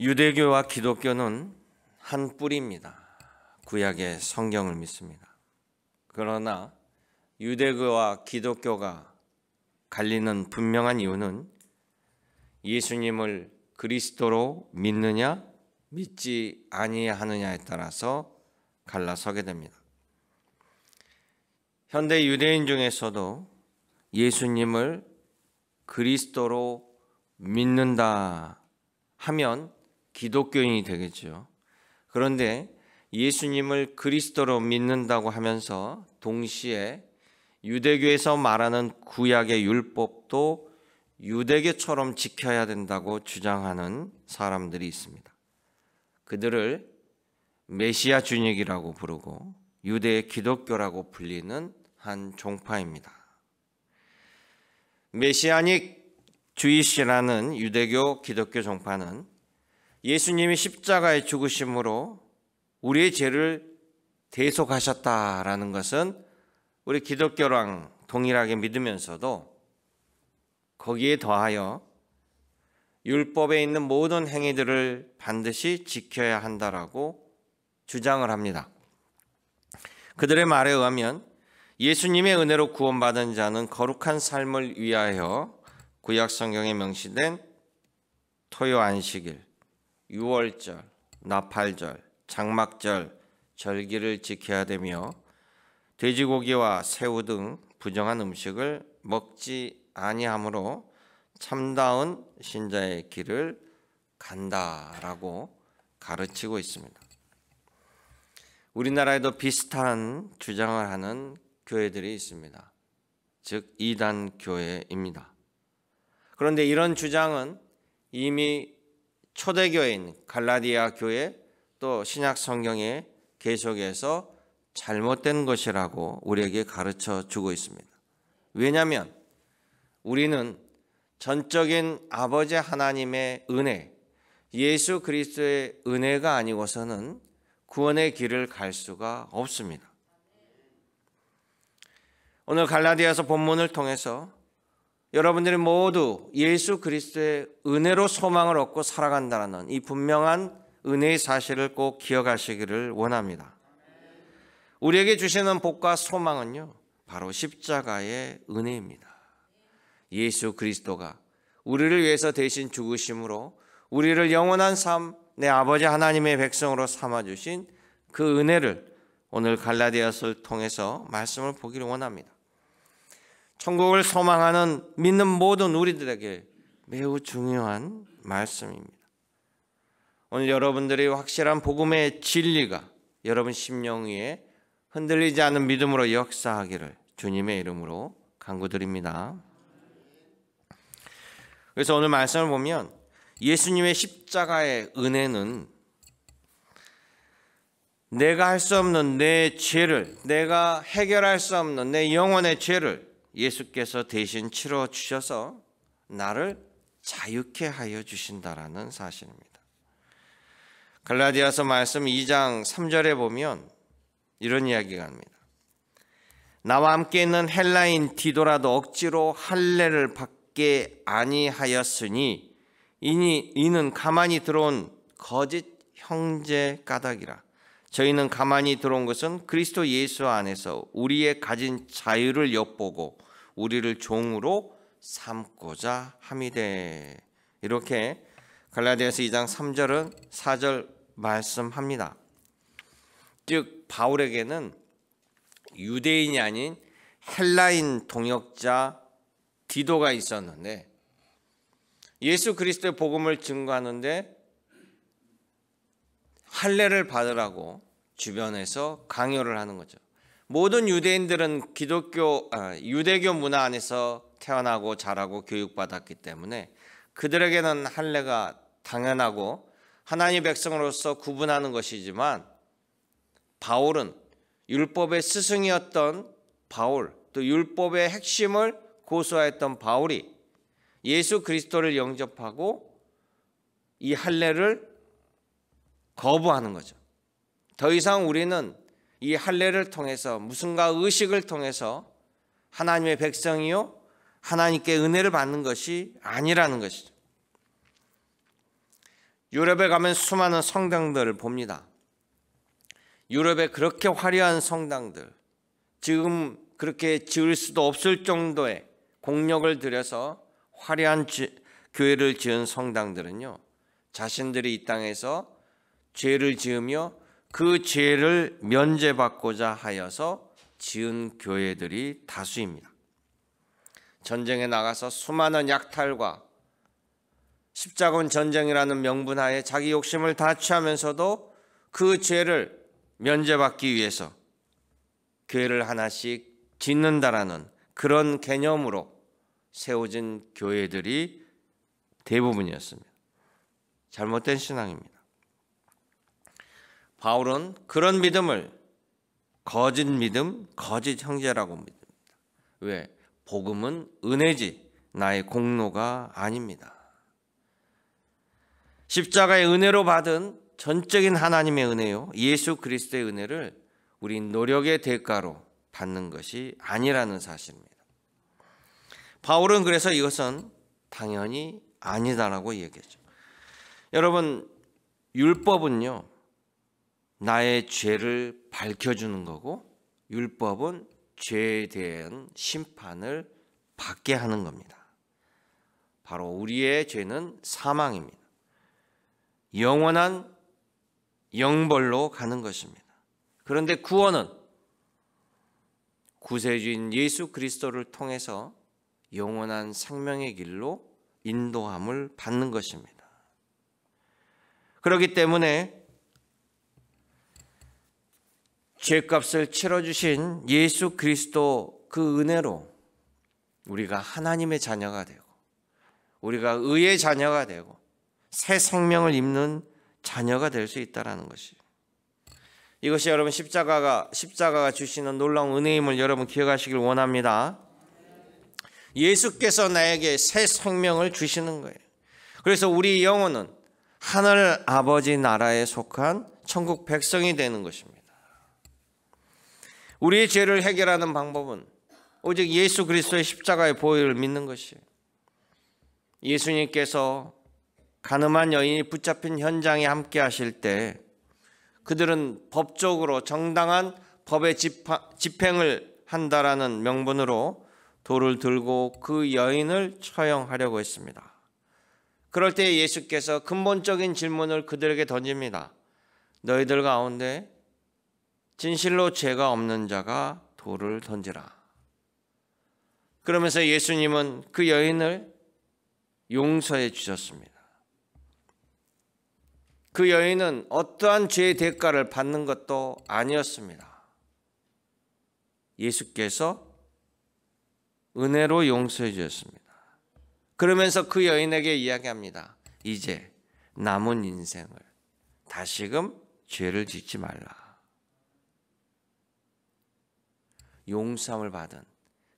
유대교와 기독교는 한 뿌리입니다. 구약의 성경을 믿습니다. 그러나 유대교와 기독교가 갈리는 분명한 이유는 예수님을 그리스도로 믿느냐 믿지 아니하느냐에 따라서 갈라서게 됩니다. 현대 유대인 중에서도 예수님을 그리스도로 믿는다 하면 기독교인이 되겠죠. 그런데 예수님을 그리스도로 믿는다고 하면서 동시에 유대교에서 말하는 구약의 율법도 유대교처럼 지켜야 된다고 주장하는 사람들이 있습니다. 그들을 메시아 준익이라고 부르고 유대 기독교라고 불리는 한 종파입니다. 메시아닉 주이시라는 유대교 기독교 종파는 예수님이 십자가의 죽으심으로 우리의 죄를 대속하셨다라는 것은 우리 기독교랑 동일하게 믿으면서도 거기에 더하여 율법에 있는 모든 행위들을 반드시 지켜야 한다라고 주장을 합니다. 그들의 말에 의하면 예수님의 은혜로 구원받은 자는 거룩한 삶을 위하여 구약 성경에 명시된 토요 안식일, 유월절, 나팔절, 장막절, 절기를 지켜야 되며 돼지고기와 새우 등 부정한 음식을 먹지 아니하므로 참다운 신자의 길을 간다라고 가르치고 있습니다. 우리나라에도 비슷한 주장을 하는 교회들이 있습니다. 즉 이단 교회입니다. 그런데 이런 주장은 이미 초대교회인 갈라디아 교회 또 신약 성경에 계속해서 잘못된 것이라고 우리에게 가르쳐 주고 있습니다. 왜냐하면 우리는 전적인 아버지 하나님의 은혜, 예수 그리스도의 은혜가 아니고서는 구원의 길을 갈 수가 없습니다. 오늘 갈라디아서 본문을 통해서 여러분들이 모두 예수 그리스도의 은혜로 소망을 얻고 살아간다는 이 분명한 은혜의 사실을 꼭 기억하시기를 원합니다. 우리에게 주시는 복과 소망은요, 바로 십자가의 은혜입니다. 예수 그리스도가 우리를 위해서 대신 죽으심으로 우리를 영원한 삶, 내 아버지 하나님의 백성으로 삼아주신 그 은혜를 오늘 갈라디아서를 통해서 말씀을 보기를 원합니다. 천국을 소망하는 믿는 모든 우리들에게 매우 중요한 말씀입니다. 오늘 여러분들이 확실한 복음의 진리가 여러분 심령 위에 흔들리지 않는 믿음으로 역사하기를 주님의 이름으로 간구드립니다. 그래서 오늘 말씀을 보면 예수님의 십자가의 은혜는 내가 할 수 없는 내 죄를, 내가 해결할 수 없는 내 영혼의 죄를 예수께서 대신 치러 주셔서 나를 자유케 하여 주신다라는 사실입니다. 갈라디아서 말씀 2장 3절에 보면 이런 이야기가 합니다. 나와 함께 있는 헬라인 디도라도 억지로 할례를 받게 아니하였으니 이는 가만히 들어온 거짓 형제 까닭이라. 저희는 가만히 들어온 것은 그리스도 예수 안에서 우리의 가진 자유를 엿보고 우리를 종으로 삼고자 함이되. 이렇게 갈라디아서 2장 3절은 4절 말씀합니다. 즉 바울에게는 유대인이 아닌 헬라인 동역자 디도가 있었는데 예수 그리스도의 복음을 증거하는데 할례를 받으라고 주변에서 강요를 하는 거죠. 모든 유대인들은 유대교 문화 안에서 태어나고 자라고 교육받았기 때문에 그들에게는 할례가 당연하고 하나님의 백성으로서 구분하는 것이지만 바울은 율법의 스승이었던 바울, 또 율법의 핵심을 고수하였던 바울이 예수 그리스도를 영접하고 이 할례를 거부하는 거죠. 더 이상 우리는 이 할례를 통해서 무슨가 의식을 통해서 하나님의 백성이요 하나님께 은혜를 받는 것이 아니라는 것이죠. 유럽에 가면 수많은 성당들을 봅니다. 유럽에 그렇게 화려한 성당들, 지금 그렇게 지을 수도 없을 정도의 공력을 들여서 화려한 교회를 지은 성당들은요, 자신들이 이 땅에서 죄를 지으며 그 죄를 면제받고자 하여서 지은 교회들이 다수입니다. 전쟁에 나가서 수많은 약탈과 십자군 전쟁이라는 명분하에 자기 욕심을 다 취하면서도 그 죄를 면제받기 위해서 교회를 하나씩 짓는다라는 그런 개념으로 세워진 교회들이 대부분이었습니다. 잘못된 신앙입니다. 바울은 그런 믿음을 거짓 믿음, 거짓 형제라고 믿습니다. 왜? 복음은 은혜지 나의 공로가 아닙니다. 십자가의 은혜로 받은 전적인 하나님의 은혜요, 예수 그리스도의 은혜를 우리 노력의 대가로 받는 것이 아니라는 사실입니다. 바울은 그래서 이것은 당연히 아니다라고 얘기했죠. 여러분, 율법은요, 나의 죄를 밝혀주는 거고, 율법은 죄에 대한 심판을 받게 하는 겁니다. 바로 우리의 죄는 사망입니다. 영원한 영벌로 가는 것입니다. 그런데 구원은 구세주인 예수 그리스도를 통해서 영원한 생명의 길로 인도함을 받는 것입니다. 그렇기 때문에 죄값을 치러주신 예수 그리스도 그 은혜로 우리가 하나님의 자녀가 되고, 우리가 의의 자녀가 되고, 새 생명을 입는 자녀가 될 수 있다는 것이, 이것이 여러분 십자가가 주시는 놀라운 은혜임을 여러분 기억하시길 원합니다. 예수께서 나에게 새 생명을 주시는 거예요. 그래서 우리 영혼은 하늘 아버지 나라에 속한 천국 백성이 되는 것입니다. 우리의 죄를 해결하는 방법은 오직 예수 그리스도의 십자가의 보혈을 믿는 것이에요. 예수님께서 가늠한 여인이 붙잡힌 현장에 함께 하실 때 그들은 법적으로 정당한 법의 집행을 한다라는 명분으로 돌을 들고 그 여인을 처형하려고 했습니다. 그럴 때 예수께서 근본적인 질문을 그들에게 던집니다. 너희들 가운데 진실로 죄가 없는 자가 돌을 던지라. 그러면서 예수님은 그 여인을 용서해 주셨습니다. 그 여인은 어떠한 죄의 대가를 받는 것도 아니었습니다. 예수께서 은혜로 용서해 주셨습니다. 그러면서 그 여인에게 이야기합니다. 이제 남은 인생을 다시금 죄를 짓지 말라. 용서함을 받은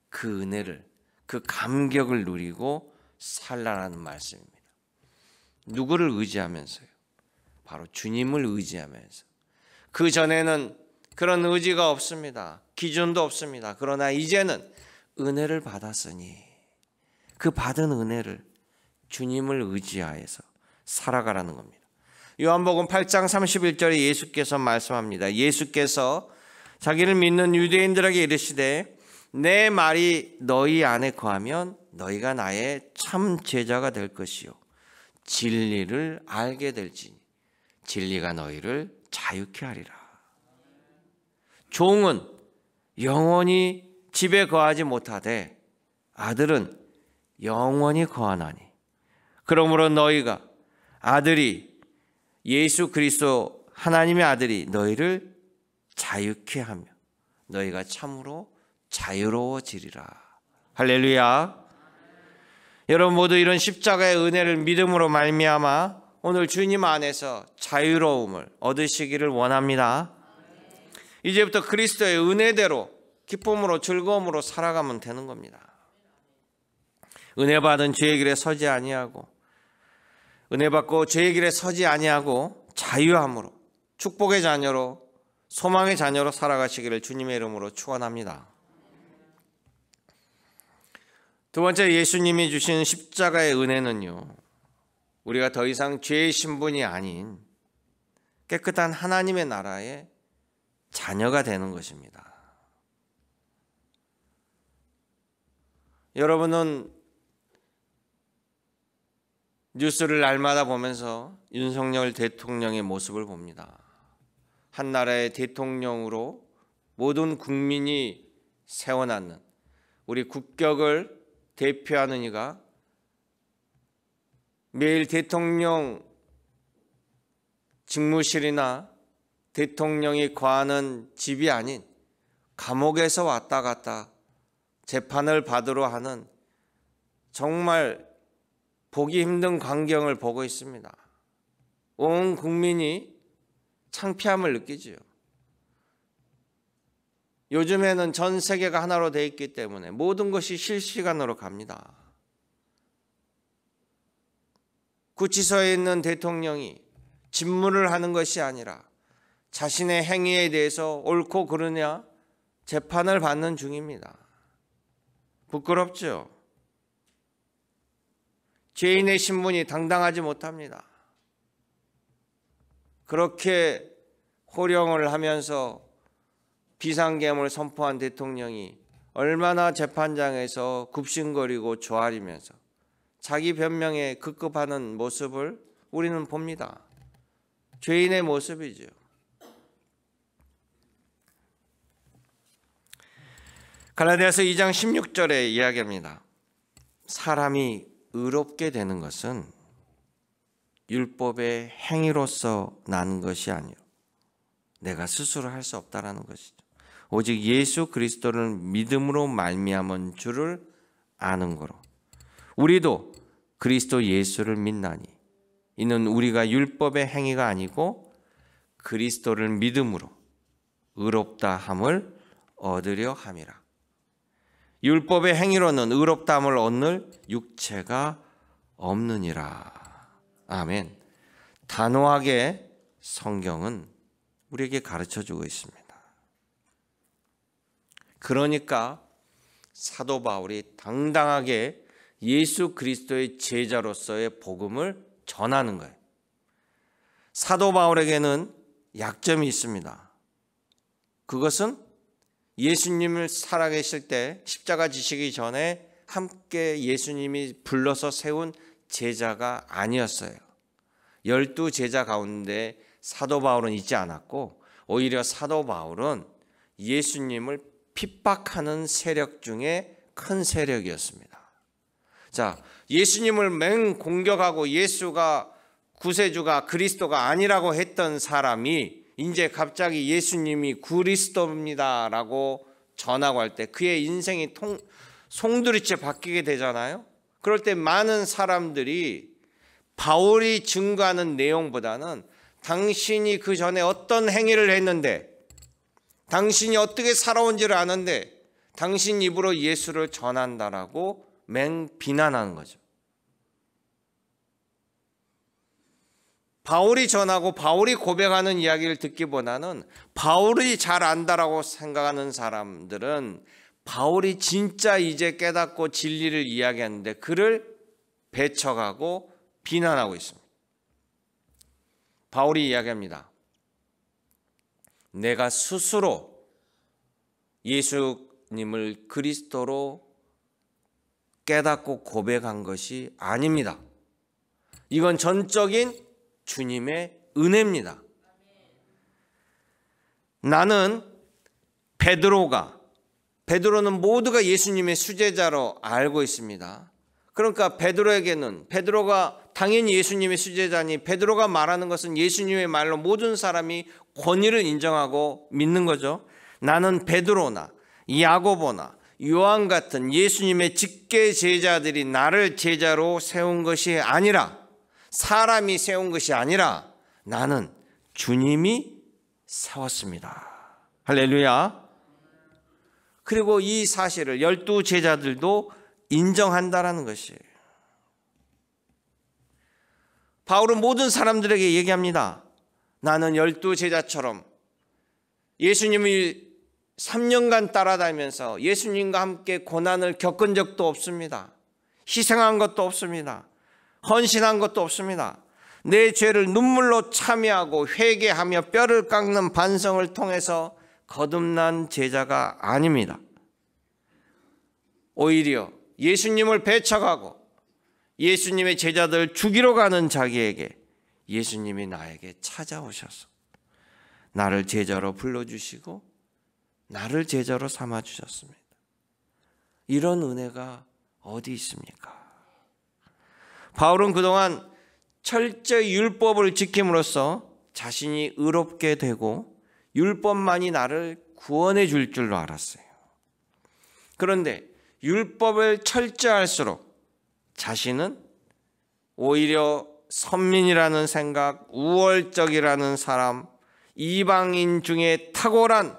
그 은혜를, 그 감격을 누리고 살라라는 말씀입니다. 누구를 의지하면서요? 바로 주님을 의지하면서. 그 전에는 그런 의지가 없습니다. 기준도 없습니다. 그러나 이제는 은혜를 받았으니 그 받은 은혜를 주님을 의지하여서 살아가라는 겁니다. 요한복음 8장 31절에 예수께서 말씀합니다. 예수께서 자기를 믿는 유대인들에게 이르시되 내 말이 너희 안에 거하면 너희가 나의 참 제자가 될 것이요 진리를 알게 될지니 진리가 너희를 자유케 하리라. 종은 영원히 집에 거하지 못하되 아들은 영원히 거하나니 그러므로 너희가 아들이 예수 그리스도 하나님의 아들이 너희를 자유케 하며 너희가 참으로 자유로워지리라. 할렐루야. 여러분 모두 이런 십자가의 은혜를 믿음으로 말미암아 오늘 주님 안에서 자유로움을 얻으시기를 원합니다. 이제부터 그리스도의 은혜대로 기쁨으로 즐거움으로 살아가면 되는 겁니다. 은혜 받은 죄의 길에 서지 아니하고 은혜 받고 죄의 길에 서지 아니하고 자유함으로 축복의 자녀로 소망의 자녀로 살아가시기를 주님의 이름으로 축원합니다. 두 번째, 예수님이 주신 십자가의 은혜는요, 우리가 더 이상 죄의 신분이 아닌 깨끗한 하나님의 나라의 자녀가 되는 것입니다. 여러분은 뉴스를 날마다 보면서 윤석열 대통령의 모습을 봅니다. 한 나라의 대통령으로 모든 국민이 세워놨는 우리 국격을 대표하는 이가 매일 대통령 직무실이나 대통령이 거하는 집이 아닌 감옥에서 왔다 갔다 재판을 받으러 하는 정말 보기 힘든 광경을 보고 있습니다. 온 국민이 창피함을 느끼지요. 요즘에는 전 세계가 하나로 되어 있기 때문에 모든 것이 실시간으로 갑니다. 구치소에 있는 대통령이 집무를 하는 것이 아니라 자신의 행위에 대해서 옳고 그르냐 재판을 받는 중입니다. 부끄럽죠? 죄인의 신분이 당당하지 못합니다. 그렇게 호령을 하면서 비상계엄을 선포한 대통령이 얼마나 재판장에서 굽신거리고 조아리면서 자기 변명에 급급하는 모습을 우리는 봅니다. 죄인의 모습이죠. 갈라디아서 2장 16절에 이야기합니다. 사람이 의롭게 되는 것은 율법의 행위로서 나는 것이 아니요 내가 스스로 할 수 없다라는 것이죠. 오직 예수 그리스도를 믿음으로 말미암은 줄을 아는 거로 우리도 그리스도 예수를 믿나니 이는 우리가 율법의 행위가 아니고 그리스도를 믿음으로 의롭다 함을 얻으려 함이라. 율법의 행위로는 의롭다 함을 얻는 육체가 없느니라. 아멘. 단호하게 성경은 우리에게 가르쳐주고 있습니다. 그러니까 사도 바울이 당당하게 예수 그리스도의 제자로서의 복음을 전하는 거예요. 사도 바울에게는 약점이 있습니다. 그것은 예수님을 살아계실 때 십자가 지시기 전에 함께 예수님이 불러서 세운 제자가 아니었어요. 12제자 가운데 사도 바울은 있지 않았고 오히려 사도 바울은 예수님을 핍박하는 세력 중에 큰 세력이었습니다. 자, 예수님을 맹 공격하고 예수가 구세주가 그리스도가 아니라고 했던 사람이 이제 갑자기 예수님이 그리스도입니다라고 전하고 할 때 그의 인생이 송두리째 바뀌게 되잖아요. 그럴 때 많은 사람들이 바울이 증거하는 내용보다는 당신이 그 전에 어떤 행위를 했는데 당신이 어떻게 살아온지를 아는데 당신 입으로 예수를 전한다라고 맹 비난하는 거죠. 바울이 전하고 바울이 고백하는 이야기를 듣기보다는 바울이 잘 안다라고 생각하는 사람들은 바울이 진짜 이제 깨닫고 진리를 이야기하는데 그를 배척하고 비난하고 있습니다. 바울이 이야기합니다. 내가 스스로 예수님을 그리스도로 깨닫고 고백한 것이 아닙니다. 이건 전적인 주님의 은혜입니다. 나는 베드로는 모두가 예수님의 수제자로 알고 있습니다. 그러니까 베드로가 당연히 예수님의 수제자니 베드로가 말하는 것은 예수님의 말로 모든 사람이 권위를 인정하고 믿는 거죠. 나는 베드로나 야고보나 요한 같은 예수님의 직계 제자들이 나를 제자로 세운 것이 아니라 사람이 세운 것이 아니라 나는 주님이 세웠습니다. 할렐루야. 그리고 이 사실을 12제자들도 인정한다라는 것이에요. 바울은 모든 사람들에게 얘기합니다. 나는 12제자처럼 예수님이 3년간 따라다니면서 예수님과 함께 고난을 겪은 적도 없습니다. 희생한 것도 없습니다. 헌신한 것도 없습니다. 내 죄를 눈물로 참여하고 회개하며 뼈를 깎는 반성을 통해서 거듭난 제자가 아닙니다. 오히려 예수님을 배척하고 예수님의 제자들을 죽이러 가는 자기에게 예수님이 나에게 찾아오셔서 나를 제자로 불러주시고 나를 제자로 삼아주셨습니다. 이런 은혜가 어디 있습니까? 바울은 그동안 철저히 율법을 지킴으로써 자신이 의롭게 되고 율법만이 나를 구원해 줄 줄로 알았어요. 그런데 율법을 철저할수록 자신은 오히려 선민이라는 생각, 우월적이라는 사람, 이방인 중에 탁월한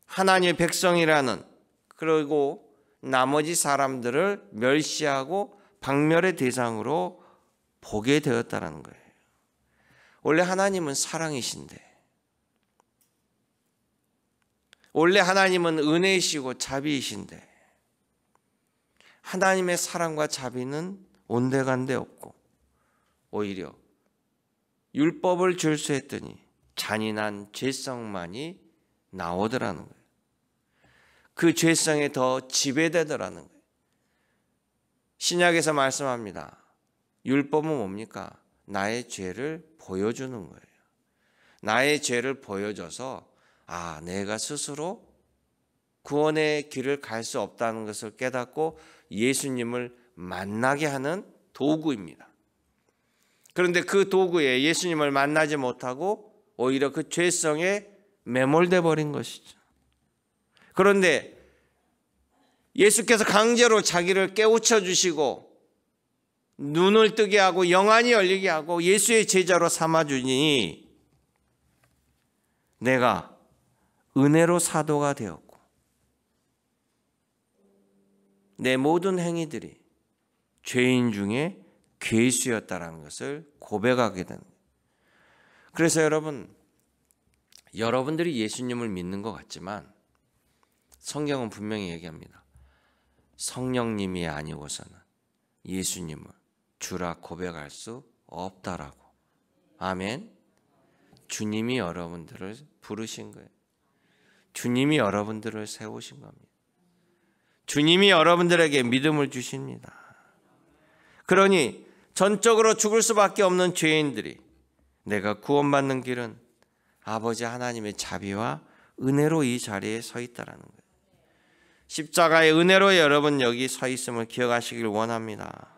하나님의 백성이라는, 그리고 나머지 사람들을 멸시하고 박멸의 대상으로 보게 되었다는 거예요. 원래 하나님은 사랑이신데, 원래 하나님은 은혜이시고 자비이신데, 하나님의 사랑과 자비는 온데간데 없고 오히려 율법을 질서했더니 잔인한 죄성만이 나오더라는 거예요. 그 죄성에 더 지배되더라는 거예요. 신약에서 말씀합니다. 율법은 뭡니까? 나의 죄를 보여주는 거예요. 나의 죄를 보여줘서 내가 스스로 구원의 길을 갈 수 없다는 것을 깨닫고 예수님을 만나게 하는 도구입니다. 그런데 그 도구에 예수님을 만나지 못하고 오히려 그 죄성에 매몰돼 버린 것이죠. 그런데 예수께서 강제로 자기를 깨우쳐 주시고 눈을 뜨게 하고 영안이 열리게 하고 예수의 제자로 삼아주니 내가 은혜로 사도가 되었고 내 모든 행위들이 죄인 중에 괴수였다라는 것을 고백하게 되는 거예요. 그래서 여러분들이 예수님을 믿는 것 같지만 성경은 분명히 얘기합니다. 성령님이 아니고서는 예수님을 주라 고백할 수 없다라고. 아멘. 주님이 여러분들을 부르신 거예요. 주님이 여러분들을 세우신 겁니다. 주님이 여러분들에게 믿음을 주십니다. 그러니 전적으로 죽을 수밖에 없는 죄인들이 내가 구원받는 길은 아버지 하나님의 자비와 은혜로 이 자리에 서 있다라는 거예요. 십자가의 은혜로 여러분 여기 서 있음을 기억하시길 원합니다.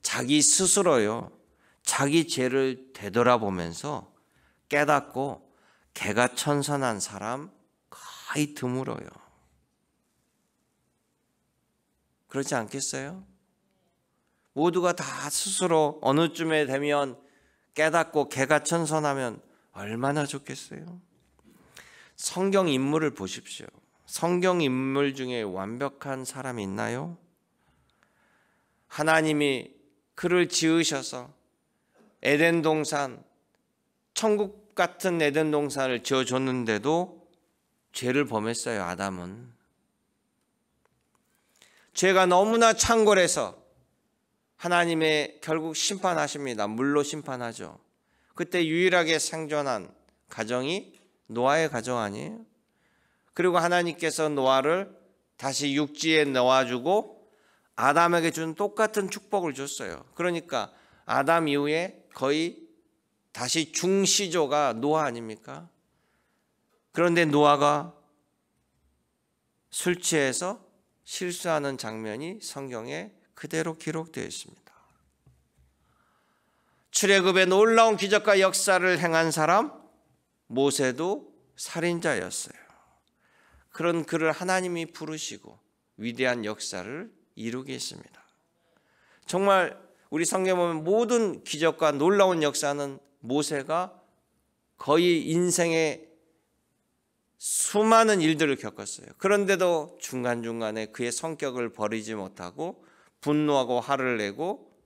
자기 스스로요, 자기 죄를 되돌아보면서 깨닫고 개가천선한 사람 거의 드물어요. 그렇지 않겠어요? 모두가 다 스스로 어느 쯤에 되면 깨닫고 개가천선하면 얼마나 좋겠어요? 성경 인물을 보십시오. 성경 인물 중에 완벽한 사람이 있나요? 하나님이 그를 지으셔서 에덴 동산, 천국 같은 에덴 동산을 지어줬는데도 죄를 범했어요. 아담은 죄가 너무나 창궐해서 하나님의 결국 심판하십니다. 물로 심판하죠. 그때 유일하게 생존한 가정이 노아의 가정 아니에요? 그리고 하나님께서 노아를 다시 육지에 넣어주고 아담에게 준 똑같은 축복을 줬어요. 그러니까 아담 이후에 거의 다시 중시조가 노아 아닙니까? 그런데 노아가 술 취해서 실수하는 장면이 성경에 그대로 기록되어 있습니다. 출애굽의 놀라운 기적과 역사를 행한 사람 모세도 살인자였어요. 그런 그를 하나님이 부르시고 위대한 역사를 이루게 했습니다. 정말 우리 성경에 보면 모든 기적과 놀라운 역사는 모세가 거의 인생의 수많은 일들을 겪었어요. 그런데도 중간중간에 그의 성격을 버리지 못하고 분노하고 화를 내고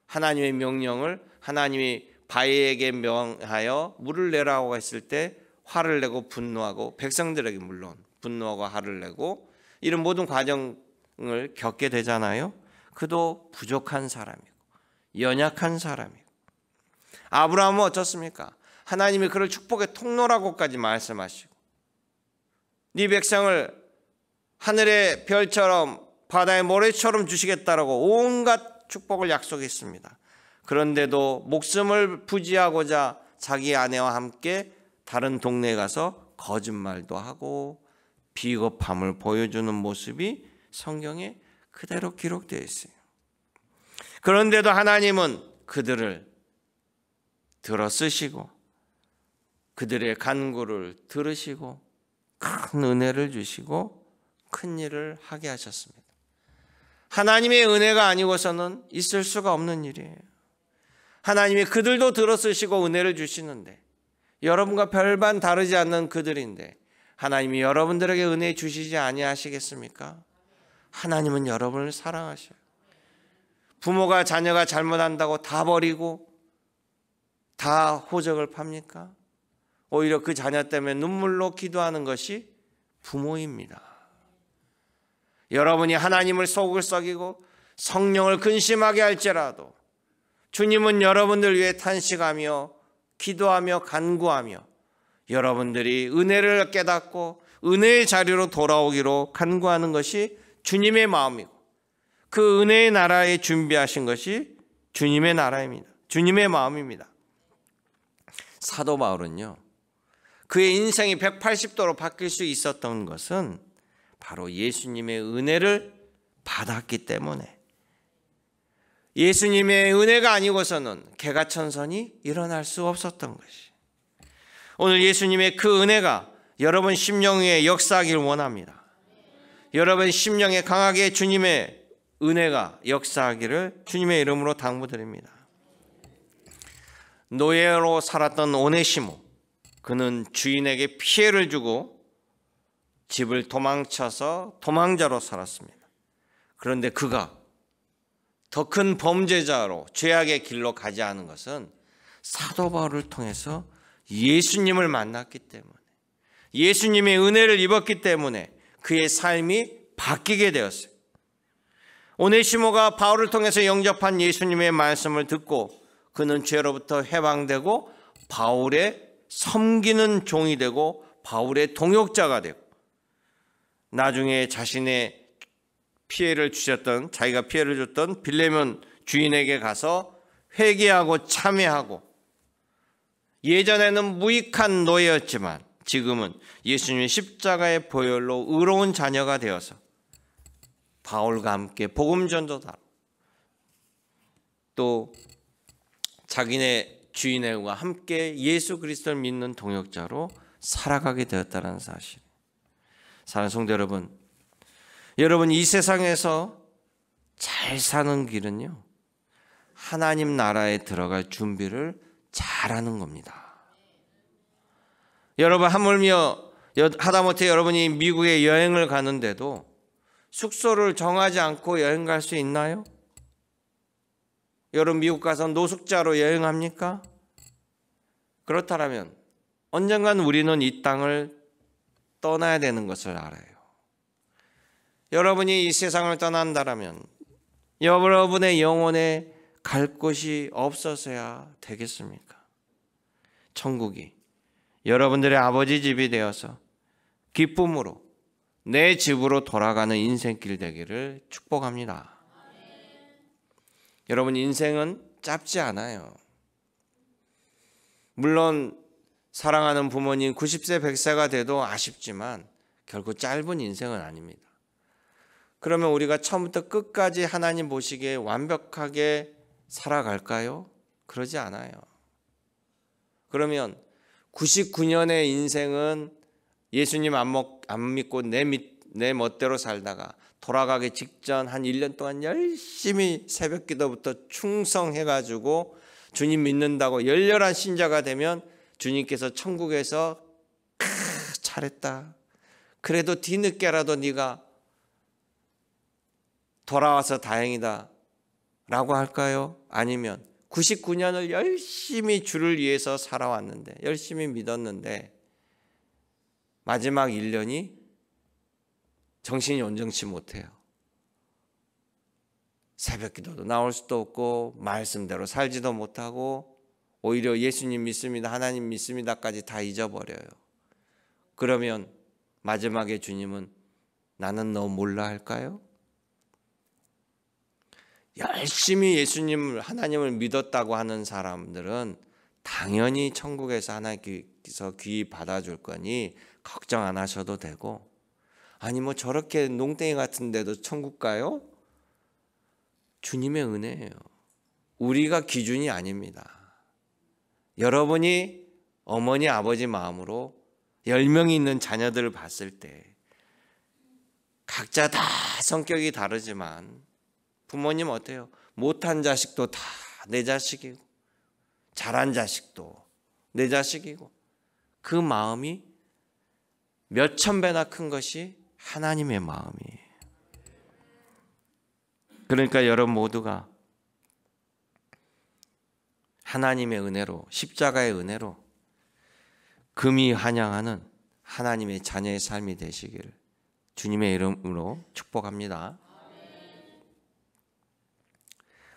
하나님의 명령을 하나님이 바위에게 명하여 물을 내라고 했을 때 화를 내고 분노하고 백성들에게 물론 분노하고 화를 내고 이런 모든 과정을 겪게 되잖아요. 그도 부족한 사람이고 연약한 사람이고, 아브라함은 어떻습니까? 하나님이 그를 축복의 통로라고까지 말씀하시고, 네 백성을 하늘의 별처럼 바다의 모래처럼 주시겠다라고 온갖 축복을 약속했습니다. 그런데도 목숨을 부지하고자 자기 아내와 함께 다른 동네에 가서 거짓말도 하고 비겁함을 보여주는 모습이 성경에 그대로 기록되어 있어요. 그런데도 하나님은 그들을 들어쓰시고 그들의 간구를 들으시고 큰 은혜를 주시고 큰 일을 하게 하셨습니다. 하나님의 은혜가 아니고서는 있을 수가 없는 일이에요. 하나님이 그들도 들어쓰시고 은혜를 주시는데, 여러분과 별반 다르지 않는 그들인데 하나님이 여러분들에게 은혜 주시지 아니하시겠습니까? 하나님은 여러분을 사랑하셔요. 부모가 자녀가 잘못한다고 다 버리고 다 호적을 팝니까? 오히려 그 자녀 때문에 눈물로 기도하는 것이 부모입니다. 여러분이 하나님을 속을 썩이고 성령을 근심하게 할지라도 주님은 여러분들 위해 탄식하며 기도하며 간구하며 여러분들이 은혜를 깨닫고 은혜의 자리로 돌아오기로 간구하는 것이 주님의 마음이고, 그 은혜의 나라에 준비하신 것이 주님의 나라입니다. 주님의 마음입니다. 사도 바울은요, 그의 인생이 180도로 바뀔 수 있었던 것은 바로 예수님의 은혜를 받았기 때문에, 예수님의 은혜가 아니고서는 개가천선이 일어날 수 없었던 것이, 오늘 예수님의 그 은혜가 여러분 심령 위에 역사하길 원합니다. 여러분 심령에 강하게 주님의 은혜가 역사하기를 주님의 이름으로 당부드립니다. 노예로 살았던 오네시모, 그는 주인에게 피해를 주고 집을 도망쳐서 도망자로 살았습니다. 그런데 그가 더 큰 범죄자로 죄악의 길로 가지 않은 것은 사도 바울을 통해서 예수님을 만났기 때문에, 예수님의 은혜를 입었기 때문에 그의 삶이 바뀌게 되었어요. 오네시모가 바울을 통해서 영접한 예수님의 말씀을 듣고 그는 죄로부터 해방되고 바울의 섬기는 종이 되고 바울의 동역자가 되고, 나중에 자신의 자기가 피해를 줬던 빌레몬 주인에게 가서 회개하고 참회하고, 예전에는 무익한 노예였지만 지금은 예수님의 십자가의 보혈로 의로운 자녀가 되어서 바울과 함께 복음 전도다, 또 자기네 주인과 함께 예수 그리스도를 믿는 동역자로 살아가게 되었다는 사실. 사랑하는 성도 여러분, 여러분 이 세상에서 잘 사는 길은요, 하나님 나라에 들어갈 준비를 잘하는 겁니다. 여러분 하물며 하다못해 여러분이 미국에 여행을 가는데도 숙소를 정하지 않고 여행 갈 수 있나요? 여러분 미국 가서 노숙자로 여행합니까? 그렇다면 언젠간 우리는 이 땅을 떠나야 되는 것을 알아요. 여러분이 이 세상을 떠난다면 여러분의 영혼에 갈 곳이 없어서야 되겠습니까? 천국이 여러분들의 아버지 집이 되어서 기쁨으로 내 집으로 돌아가는 인생길 되기를 축복합니다. 여러분 인생은 짧지 않아요. 물론 사랑하는 부모님 90세 100세가 돼도 아쉽지만 결코 짧은 인생은 아닙니다. 그러면 우리가 처음부터 끝까지 하나님 보시기에 완벽하게 살아갈까요? 그러지 않아요. 그러면 99년의 인생은 예수님 안 믿고 내 멋대로 살다가 돌아가기 직전 한 1년 동안 열심히 새벽 기도부터 충성해가지고 주님 믿는다고 열렬한 신자가 되면 주님께서 천국에서 잘했다, 그래도 뒤늦게라도 네가 돌아와서 다행이다 라고 할까요? 아니면 99년을 열심히 주를 위해서 살아왔는데, 열심히 믿었는데 마지막 1년이 정신이 온전치 못해요. 새벽 기도도 나올 수도 없고 말씀대로 살지도 못하고 오히려 예수님 믿습니다, 하나님 믿습니다까지 다 잊어버려요. 그러면 마지막에 주님은 나는 너 몰라 할까요? 열심히 예수님을, 하나님을 믿었다고 하는 사람들은 당연히 천국에서 하나님께서 귀히 받아줄 거니 걱정 안 하셔도 되고, 아니 뭐 저렇게 농땡이 같은데도 천국 가요? 주님의 은혜예요. 우리가 기준이 아닙니다. 여러분이 어머니 아버지 마음으로 10명이 있는 자녀들을 봤을 때 각자 다 성격이 다르지만 부모님 어때요? 못한 자식도 다 내 자식이고 잘한 자식도 내 자식이고, 그 마음이 몇천 배나 큰 것이 하나님의 마음이에요. 그러니까 여러분 모두가 하나님의 은혜로, 십자가의 은혜로 금이 환영하는 하나님의 자녀의 삶이 되시기를 주님의 이름으로 축복합니다.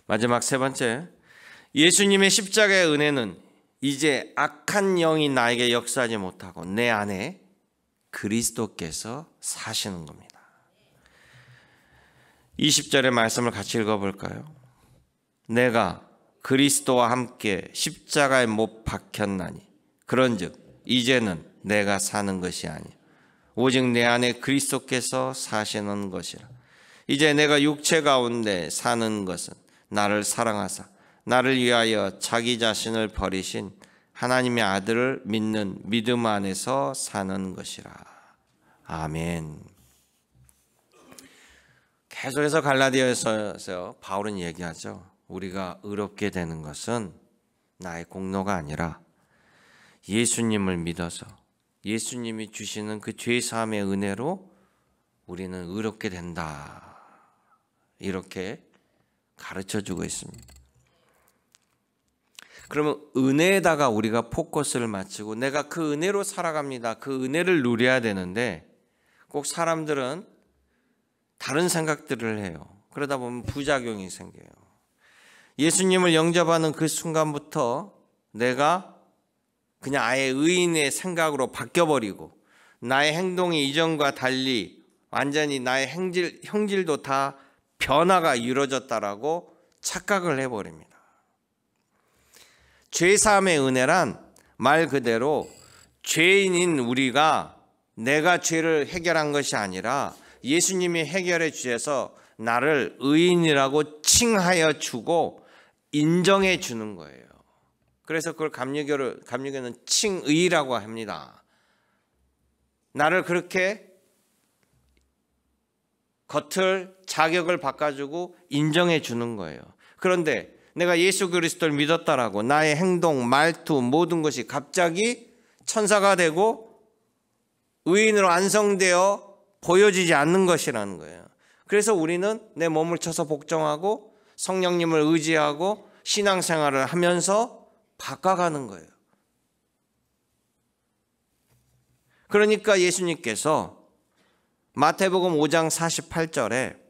마지막 세 번째, 예수님의 십자가의 은혜는 이제 악한 영이 나에게 역사하지 못하고 내 안에 그리스도께서 사시는 겁니다. 20절의 말씀을 같이 읽어볼까요? 내가 그리스도와 함께 십자가에 못 박혔나니 그런즉 이제는 내가 사는 것이 아니요 오직 내 안에 그리스도께서 사시는 것이라. 이제 내가 육체 가운데 사는 것은 나를 사랑하사 나를 위하여 자기 자신을 버리신 하나님의 아들을 믿는 믿음 안에서 사는 것이라. 아멘. 계속해서 갈라디아서에서 바울은 얘기하죠. 우리가 의롭게 되는 것은 나의 공로가 아니라 예수님을 믿어서 예수님이 주시는 그 죄사함의 은혜로 우리는 의롭게 된다. 이렇게 가르쳐주고 있습니다. 그러면 은혜에다가 우리가 포커스를 맞추고 내가 그 은혜로 살아갑니다. 그 은혜를 누려야 되는데 꼭 사람들은 다른 생각들을 해요. 그러다 보면 부작용이 생겨요. 예수님을 영접하는 그 순간부터 내가 그냥 아예 의인의 생각으로 바뀌어버리고 나의 행동이 이전과 달리 완전히 나의 형질도 다 변화가 이루어졌다라고 착각을 해버립니다. 죄사함의 은혜란 말 그대로 죄인인 우리가 내가 죄를 해결한 것이 아니라 예수님이 해결해 주셔서 나를 의인이라고 칭하여 주고 인정해 주는 거예요. 그래서 그걸 감리교는 칭의라고 합니다. 나를 그렇게 겉을 자격을 바꿔주고 인정해 주는 거예요. 그런데 내가 예수 그리스도를 믿었다라고 나의 행동, 말투 모든 것이 갑자기 천사가 되고 의인으로 안성되어 보여지지 않는 것이라는 거예요. 그래서 우리는 내 몸을 쳐서 복종하고 성령님을 의지하고 신앙생활을 하면서 바꿔가는 거예요. 그러니까 예수님께서 마태복음 5장 48절에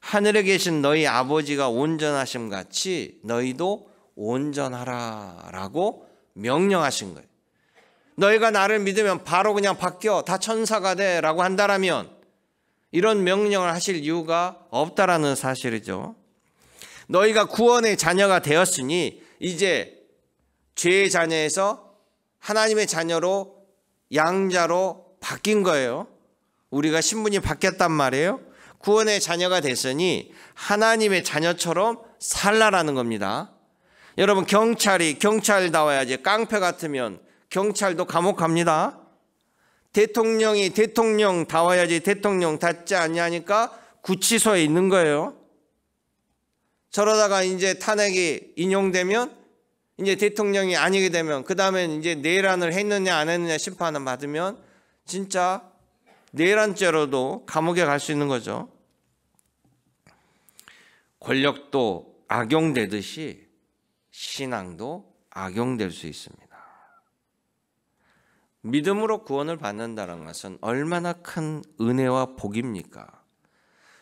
하늘에 계신 너희 아버지가 온전하심 같이 너희도 온전하라 라고 명령하신 거예요. 너희가 나를 믿으면 바로 그냥 바뀌어 다 천사가 돼 라고 한다라면 이런 명령을 하실 이유가 없다라는 사실이죠. 너희가 구원의 자녀가 되었으니 이제 죄의 자녀에서 하나님의 자녀로 양자로 바뀐 거예요. 우리가 신분이 바뀌었단 말이에요. 구원의 자녀가 됐으니 하나님의 자녀처럼 살라라는 겁니다. 여러분 경찰다워야지. 깡패 같으면 경찰도 감옥 갑니다. 대통령이 대통령다워야지. 대통령답지 않냐니까 구치소에 있는 거예요. 저러다가 이제 탄핵이 인용되면 이제 대통령이 아니게 되면 그 다음에 이제 내란을 했느냐 안 했느냐 심판을 받으면 진짜 내란죄로도 감옥에 갈 수 있는 거죠. 권력도 악용되듯이 신앙도 악용될 수 있습니다. 믿음으로 구원을 받는다는 것은 얼마나 큰 은혜와 복입니까?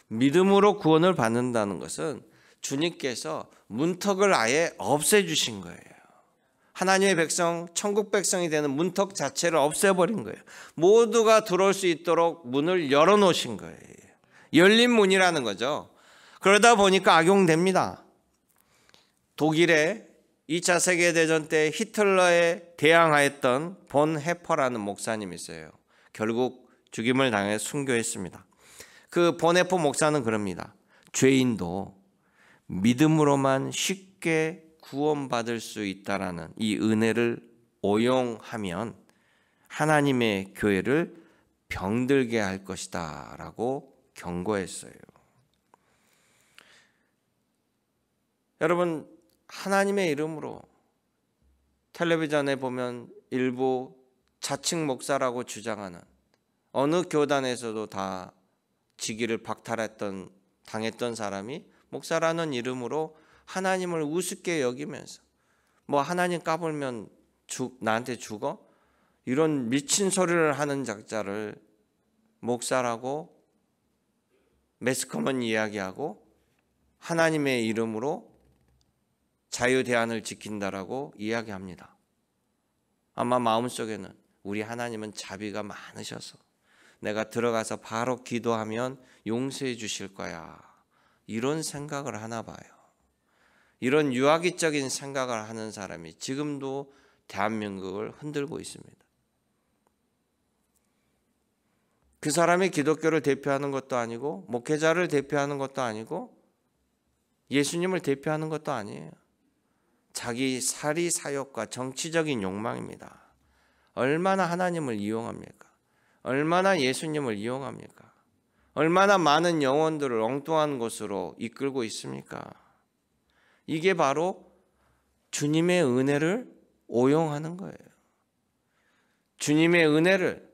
믿음으로 구원을 받는다는 것은 주님께서 문턱을 아예 없애주신 거예요. 하나님의 백성, 천국 백성이 되는 문턱 자체를 없애버린 거예요. 모두가 들어올 수 있도록 문을 열어놓으신 거예요. 열린 문이라는 거죠. 그러다 보니까 악용됩니다. 독일의 2차 세계대전 때 히틀러에 대항하였던 본 헤퍼라는 목사님이 있어요. 결국 죽임을 당해 순교했습니다. 그 본 헤퍼 목사는 그럽니다. 죄인도 믿음으로만 쉽게 구원받을 수 있다라는 이 은혜를 오용하면 하나님의 교회를 병들게 할 것이다 라고 경고했어요. 여러분, 하나님의 이름으로 텔레비전에 보면 일부 자칭 목사라고 주장하는 어느 교단에서도 다 직위를 당했던 사람이 목사라는 이름으로 하나님을 우습게 여기면서 뭐 하나님 까불면 나한테 죽어? 이런 미친 소리를 하는 작자를 목사라고 매스컴은 이야기하고 하나님의 이름으로 자유대안을 지킨다라고 이야기합니다. 아마 마음속에는 우리 하나님은 자비가 많으셔서 내가 들어가서 바로 기도하면 용서해 주실 거야, 이런 생각을 하나 봐요. 이런 유아기적인 생각을 하는 사람이 지금도 대한민국을 흔들고 있습니다. 그 사람이 기독교를 대표하는 것도 아니고 목회자를 대표하는 것도 아니고 예수님을 대표하는 것도 아니에요. 자기 사리 사욕과 정치적인 욕망입니다. 얼마나 하나님을 이용합니까? 얼마나 예수님을 이용합니까? 얼마나 많은 영혼들을 엉뚱한 곳으로 이끌고 있습니까? 이게 바로 주님의 은혜를 오용하는 거예요. 주님의 은혜를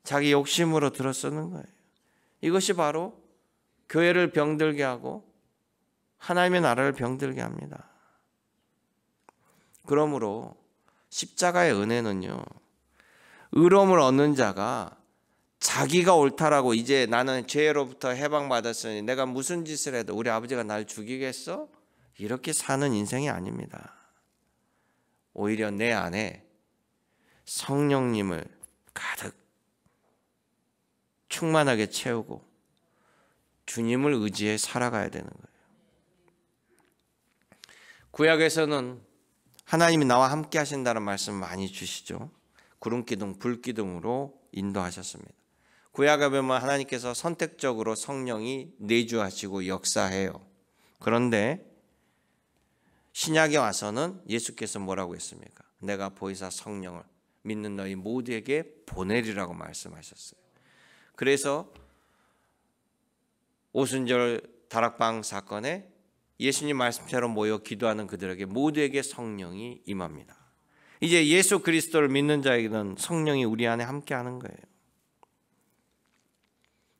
자기 욕심으로 들어쓰는 거예요. 이것이 바로 교회를 병들게 하고 하나님의 나라를 병들게 합니다. 그러므로 십자가의 은혜는요, 의로움을 얻는 자가 자기가 옳다라고 이제 나는 죄로부터 해방받았으니 내가 무슨 짓을 해도 우리 아버지가 날 죽이겠어? 이렇게 사는 인생이 아닙니다. 오히려 내 안에 성령님을 가득 충만하게 채우고 주님을 의지해 살아가야 되는 거예요. 구약에서는 하나님이 나와 함께 하신다는 말씀 많이 주시죠. 구름기둥, 불기둥으로 인도하셨습니다. 구약에 보면 하나님께서 선택적으로 성령이 내주하시고 역사해요. 그런데 신약에 와서는 예수께서 뭐라고 했습니까? 내가 보이사 성령을 믿는 너희 모두에게 보내리라고 말씀하셨어요. 그래서 오순절 다락방 사건에 예수님 말씀처럼 모여 기도하는 그들에게 모두에게 성령이 임합니다. 이제 예수 그리스도를 믿는 자에게는 성령이 우리 안에 함께하는 거예요.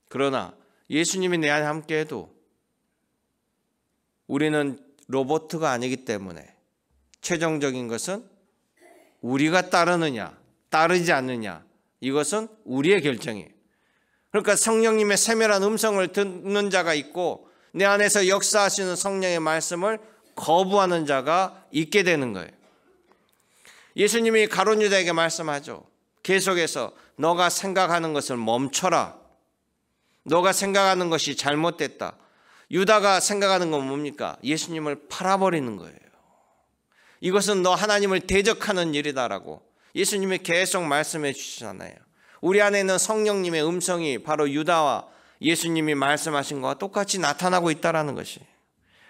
그러나 예수님이 내 안에 함께해도 우리는 로봇가 아니기 때문에 최종적인 것은 우리가 따르느냐 따르지 않느냐, 이것은 우리의 결정이에요. 그러니까 성령님의 세밀한 음성을 듣는 자가 있고 내 안에서 역사하시는 성령의 말씀을 거부하는 자가 있게 되는 거예요. 예수님이 가룟 유다에게 말씀하죠. 계속해서 너가 생각하는 것을 멈춰라. 너가 생각하는 것이 잘못됐다. 유다가 생각하는 건 뭡니까? 예수님을 팔아버리는 거예요. 이것은 너 하나님을 대적하는 일이다라고 예수님이 계속 말씀해 주시잖아요. 우리 안에 있는 성령님의 음성이 바로 유다와 예수님이 말씀하신 것과 똑같이 나타나고 있다는 것이.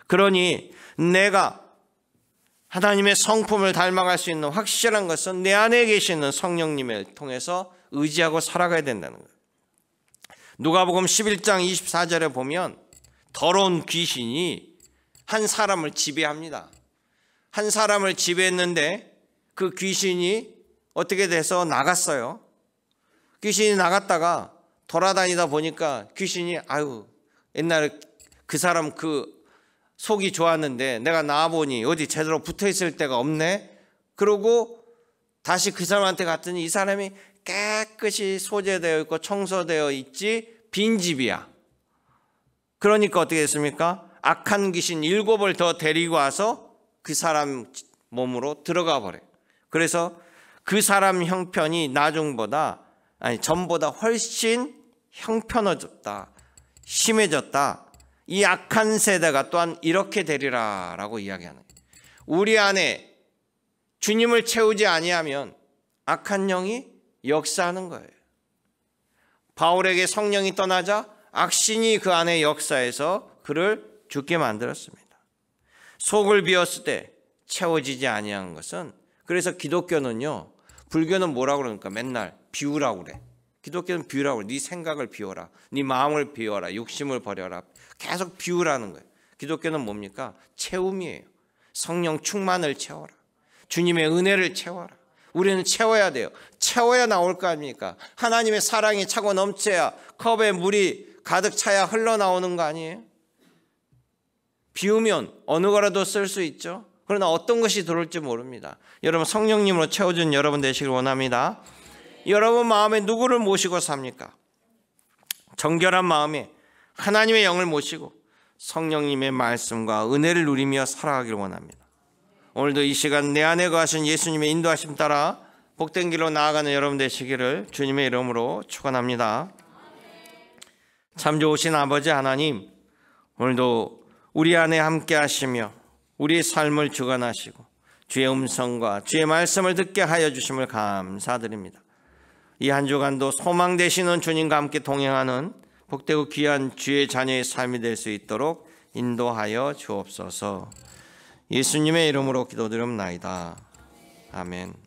그러니 내가 하나님의 성품을 닮아갈 수 있는 확실한 것은 내 안에 계시는 성령님을 통해서 의지하고 살아가야 된다는 거예요. 누가복음 11장 24절에 보면 더러운 귀신이 한 사람을 지배합니다. 한 사람을 지배했는데 그 귀신이 어떻게 돼서 나갔어요. 귀신이 나갔다가 돌아다니다 보니까 귀신이 옛날에 그 사람 그 속이 좋았는데 내가 나와보니 어디 제대로 붙어있을 데가 없네. 그러고 다시 그 사람한테 갔더니 이 사람이 깨끗이 소재되어 있고 청소되어 있지 빈집이야. 그러니까 어떻게 됐습니까? 악한 귀신 7을 더 데리고 와서 그 사람 몸으로 들어가 버려요. 그래서 그 사람 형편이 전보다 훨씬 형편해졌다, 심해졌다. 이 악한 세대가 또한 이렇게 되리라 라고 이야기하는 거예요. 우리 안에 주님을 채우지 아니하면 악한 영이 역사하는 거예요. 바울에게 성령이 떠나자 악신이 그 안에 역사해서 그를 죽게 만들었습니다. 속을 비웠을 때 채워지지 아니한 것은, 그래서 기독교는요, 불교는 뭐라고 그러니까 맨날 비우라고 그래. 기독교는 비우라고 그래. 네 생각을 비워라, 네 마음을 비워라, 욕심을 버려라. 계속 비우라는 거예요. 기독교는 뭡니까? 채움이에요. 성령 충만을 채워라, 주님의 은혜를 채워라. 우리는 채워야 돼요. 채워야 나올 거 아닙니까? 하나님의 사랑이 차고 넘쳐야, 컵에 물이 가득 차야 흘러나오는 거 아니에요? 비우면 어느 거라도 쓸 수 있죠. 그러나 어떤 것이 들어올지 모릅니다. 여러분, 성령님으로 채워준 여러분 되시길 원합니다. 여러분 마음에 누구를 모시고 삽니까? 정결한 마음에 하나님의 영을 모시고 성령님의 말씀과 은혜를 누리며 살아가길 원합니다. 오늘도 이 시간 내 안에 거하신 예수님의 인도하심 따라 복된 길로 나아가는 여러분 되시기를 주님의 이름으로 축원합니다. 참 좋으신 아버지 하나님, 오늘도 우리 안에 함께 하시며 우리의 삶을 주관하시고 주의 음성과 주의 말씀을 듣게 하여 주심을 감사드립니다. 이 한 주간도 소망 되시는 주님과 함께 동행하는 복되고 귀한 주의 자녀의 삶이 될 수 있도록 인도하여 주옵소서. 예수님의 이름으로 기도드립나이다. 아멘.